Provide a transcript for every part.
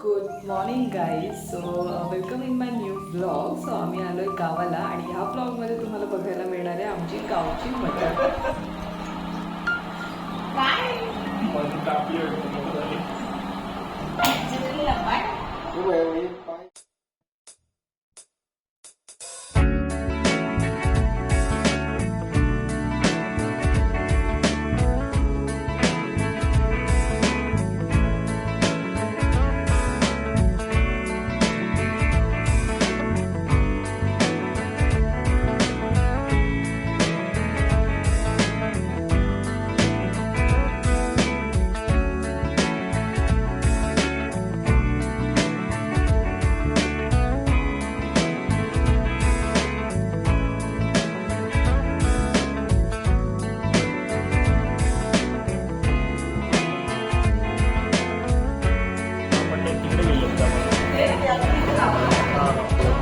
Good morning guys. So welcome in my new blog. So आम्ही आलोय गावाला आणि ह्या ब्लॉगमध्ये तुम्हाला बघायला मिळणार आहे आमची गावची मटण.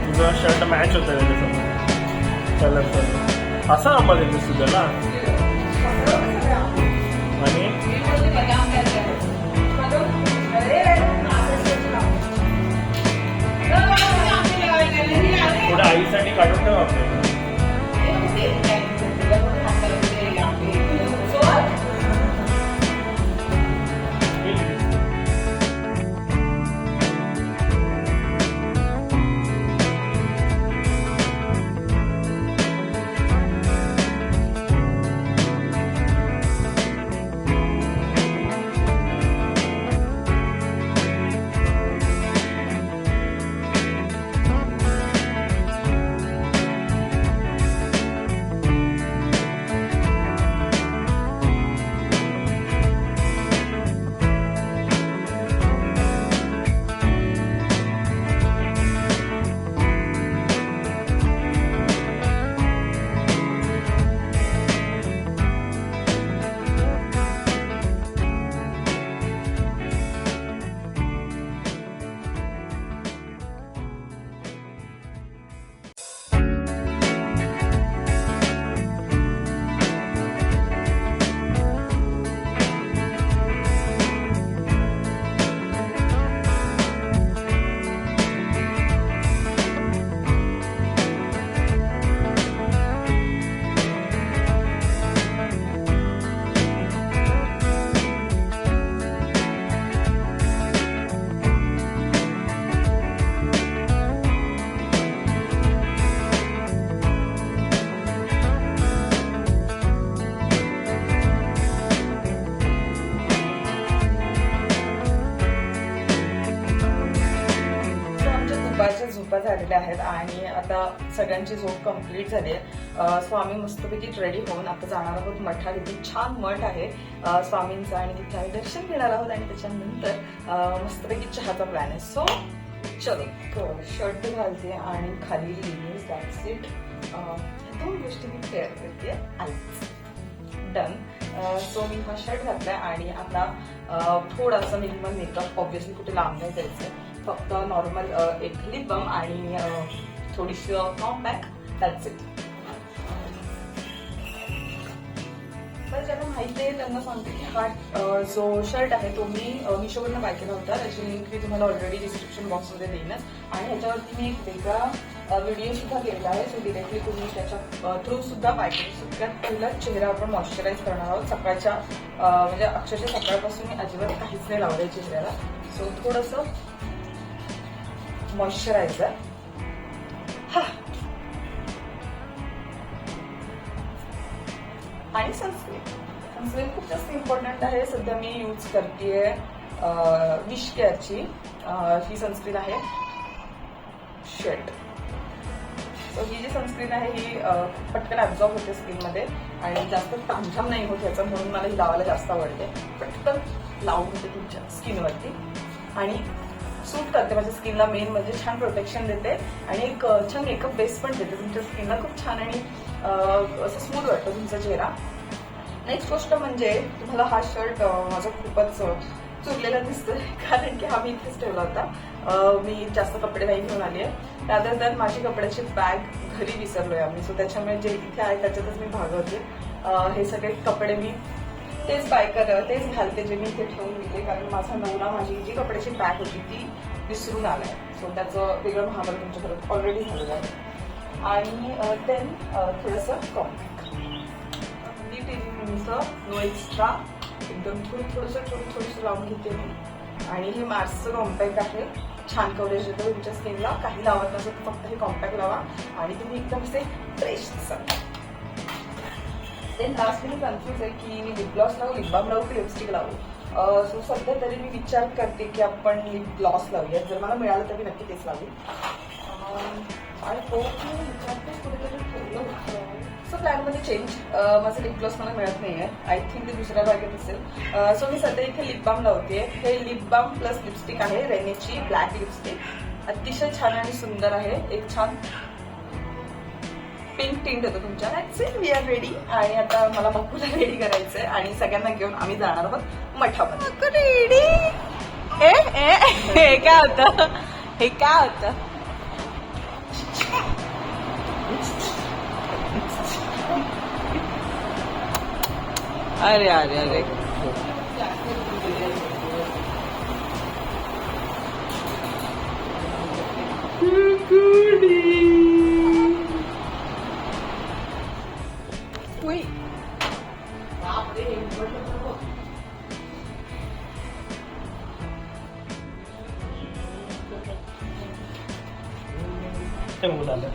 तुझा शर्ट मॅच होता त्याच्यासोबत कलर असा आंबा देतोस तू त्याला आणि थोड्या आईसाठी काढून ठेव आपल्याला. झोपा झालेल्या आहेत आणि आता सगळ्यांची झोप कंप्लीट झाली आहे. स्वामी मस्तपैकी रेडी होऊन आता जाणार आहोत मठात. इथे छान मठ आहे स्वामींचा आणि तिथे आम्ही दर्शन घेणार आहोत आणि त्याच्यानंतर मस्तपैकी चहाचा प्लॅन आहे. सो चलो शर्ट घालते आणि खाली लिहिली दॅट्स इट. दोन गोष्टी मी शेअर करते आईच डन. सो मी हा शर्ट घातलाय आणि आता थोडासा मिनिमल मेकअप ऑब्व्हियसली कुठे लांब नाही जायचं. फक्त नॉर्मल एक लिप बाम आणि थोडीशी कॉम्पॅक्ट दॅट्स इट. तर ज्यांना माहिती आहे त्यांना सांगते की हा जो शर्ट आहे तो मी मिशोवरनं बाय केला होता. त्याची लिंक मी तुम्हाला ऑलरेडी डिस्क्रिप्शन बॉक्समध्ये देईनच आणि ह्याच्यावरती मी एक वेगळा व्हिडिओ सुद्धा केलेला आहे. सो डिरेक्टली तुम्ही त्याच्या थ्रू सुद्धा बाय करू. सगळ्यात पहिला चेहरा आपण मॉइश्चराईज करणार आहोत सकाळच्या म्हणजे अक्षरशः सकाळपासून मी अजिबात काहीच नाही लावलंय चेहऱ्याला. सो थोडंसं मॉइश्चरायझर आणि सनस्क्रीन खूप जास्त इम्पॉर्टंट आहे. सध्या मी यूज करतेय विश केअरची ही सनस्क्रीन आहे शेट. सो ही जी सनस्क्रीन आहे ही पटकन ऍब्झॉर्ब होते स्किनमध्ये आणि जास्त तामझाम नाही होत ह्याचं, म्हणून मला ही लावायला जास्त आवडते. पटकन लावून होते तुमच्या स्किनवरती आणि सूट करते माझ्या स्किनला. मेन म्हणजे छान प्रोटेक्शन देते आणि एक छान मेकअप बेस पण देते तुमच्या स्किनला. खूप छान आणि असं स्मूथ वाटतं तुमचा चेहरा. नेक्स्ट गोष्ट म्हणजे तुम्हाला हा शर्ट माझा खूपच चुरलेला दिसतोय कारण की हा मी इथेच ठेवला होता. मी जास्त कपडे नाही घेऊन आली आहे. रादर दॅन माझी कपड्याची बॅग घरी विसरलोय आम्ही. सो त्याच्यामुळे जे इथे आहे त्याच्यातच मी भागवते. हे सगळे कपडे मी तेच तेच घालते जे मी इथे ठेवून गेले, कारण माझा नवरा माझी जी कपड्याची बॅग होती ती विसरून आलाय. सो त्याचं वेगळं महाबळ तुमच्या घरात ऑलरेडी झालेलं आहे. आणि देन थोडंसं कॉम्पॅक्ट नो एक्स्ट्रा, एकदम थोडंसं लावून घेते मी. आणि हे मार्सचं कॉम्पॅक्ट आहे, छान कव्हरेज येतं तुमच्या स्किनला. काही लावत नसेल तर फक्त हे कॉम्पॅक्ट लावा आणि तुम्ही एकदम असे फ्रेश दिसाल. देन लास्ट मी कन्फ्यूज आहे की मी लिप ग्लॉस लावू, लिप बाम लावू की लिपस्टिक लावू. सो सध्या तरी मी विचार करते की आपण लिप ग्लॉस लावूया. जर मला मिळालं तर मी नक्की तेच लावू. आणि मी विचारतेच कुठेतरी ठेवलं होतं. सो प्लॅनमध्ये चेंज, माझं लिप ग्लॉस मला मिळत नाही आहे. आय थिंक ते दुसऱ्या बागेत असेल. सो मी सध्या इथे लिप बाम लावते. हे लिप बाम प्लस लिपस्टिक आहे, रेनेची ब्लॅक लिपस्टिक. अतिशय छान आणि सुंदर आहे. एक छान पिंक टिंट होतं तुमच्या. We are ready. आणि आता मला मक्कूला रेडी करायचंय आणि सगळ्यांना घेऊन आम्ही जाणार आहोत मठामध्ये. रेडी? हे काय होतं? हे काय होतं? अरे अरे अरे ते मुलाला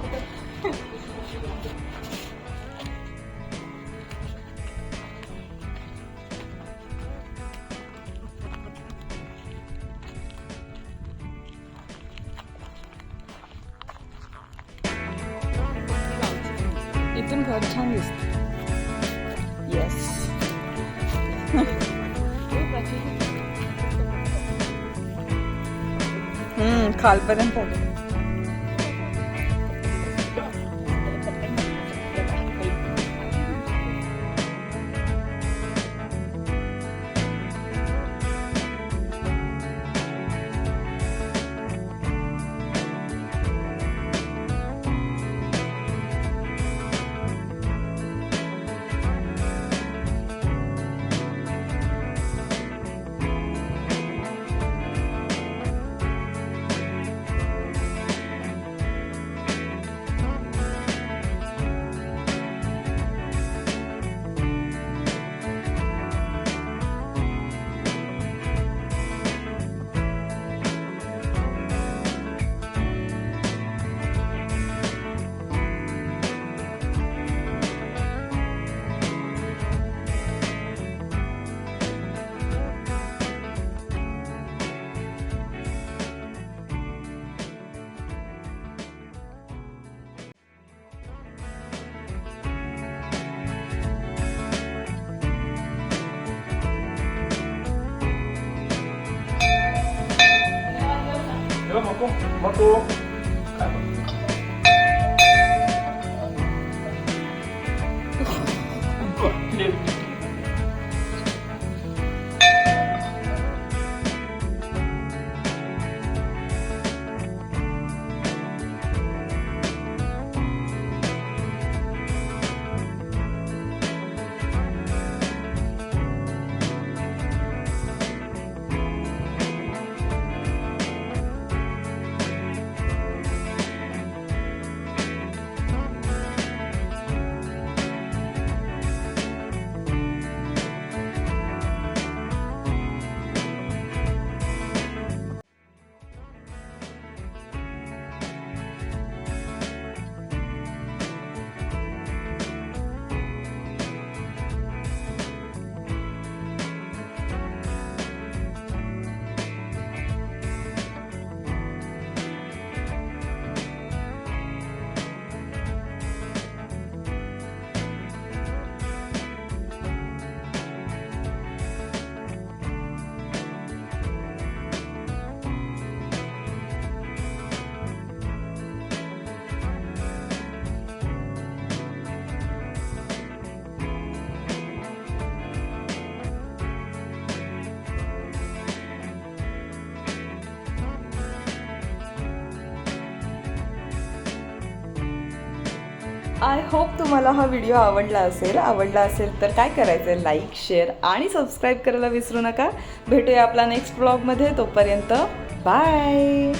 इथून घर छान दिसत. येस. खालपर्यंत आलं. मको आय होप तुम्हाला हा व्हिडिओ आवडला असेल तर काय करायचं आहे, लाईक शेअर आणि सबस्क्राईब करायला विसरू नका. भेटूया आपला नेक्स्ट ब्लॉगमध्ये. तोपर्यंत बाय.